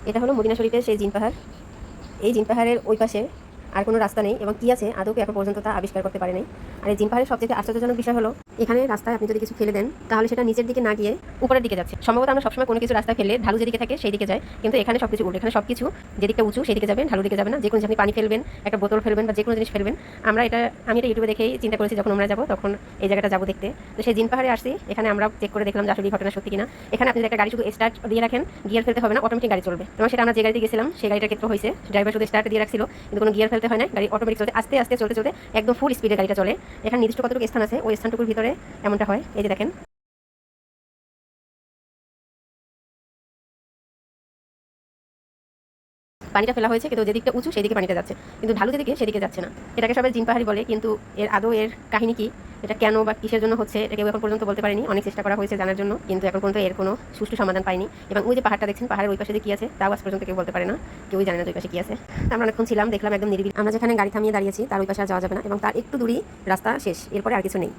এটা হলো মদিনা শরীফের সেই জিন পাহাড়। এই জিন পাহাড়ের ওই পাশে আর কোনো রাস্তা নেই এবং কী আছে আদৌ এখন পর্যন্ত তা আবিষ্কার করতে পারে নাই। আর এই জিন পাহাড়ের সবচেয়ে আশ্চর্যজনক বিষয় হলো এখানে রাস্তায় আপনি যদি কিছু ফেলে দেন তাহলে সেটা নিচের দিকে না গিয়ে উপরের দিকে যাচ্ছে। সম্ভবত আমরা সবসময় কোনো কিছু রাস্তায় ফেলে ঢালু যেদিকে থাকে সেই দিকে যায়, কিন্তু এখানে সবকিছু উল্টো। এখানে সবকিছু যেদিকে উঁচু সেদিকে যাবে, ঢালু দিকে যাবে না। যে কোনো আপনি পানি ফেলবেন, একটা বোতল ফেলবেন বা যে কোনো জিনিস ফেলবেন। আমি এটা ইউটিউবে দেখেই চিন্তা করেছি যখন আমরা যাবো তখন এই জায়গাটা যাবো দেখতে। তো সেই জিন পাহাড়ে আসছি, এখানে আমরা চেক করে দেখলাম যে আসলে এই ঘটনা সত্যি কিনা। এখানে আপনি যদি একটা গাড়ি শুধু স্টার্ট দিয়ে রাখেন, গিয়ার ফেলতে হবে না, অটোমেটিক গাড়ি চলবে। এবং সেটা আমরা যে গাড়িতে গেছিলাম সেই গাড়িটার ক্ষেত্রে হয়েছে, ড্রাইভার শুধু স্টার্ট দিয়ে রাখছিল কিন্তু কোনো গিয়ার ফেলতে হয় না, গাড়ি অটোমেটিক চলতে আস্তে আস্তে চলতে চলতে একদম ফুল স্পিডে গাড়িটা চলে। এখানে নির্দিষ্ট কতটুকু স্থান আছে, ওই স্থানটুকুর ভিতরে এমনটা হয়। এই যে দেখেন, পানিটা ফেলা হয়েছে কিন্তু যেদিকটা উঁচু সেদিকে পানিটা যাচ্ছে, কিন্তু ঢালু যেদিকে সেদিকে যাচ্ছে না। এটাকে সবাই জিন পাহাড়ি বলে, কিন্তু এর কাহিনী কি, এটা কেন বা কিসের জন্য হচ্ছে এটা কেউ এখন পর্যন্ত বলতে পারেনি। অনেক চেষ্টা করা হয়েছে জানার জন্য, কিন্তু এখন পর্যন্ত এর কোনো সুষ্ঠু সমাধান পাইনি। এবং ওই যে পাহাড়টা দেখছেন, পাহাড়ের ওই পাশে যে কি আছে তাও আজ পর্যন্ত কেউ বলতে পারে না, কেউই জানে না ওই পাশে কি আছে। আমরা অনেকক্ষণ ছিলাম, দেখলাম একদম নিরিবিলি। আমরা যেখানে গাড়ি থামিয়ে দাঁড়িয়েছি তার ওই পাশে আর যাওয়া যাবে না এবং তার একটু দূরই রাস্তা শেষ, এরপরে আর কিছু নেই।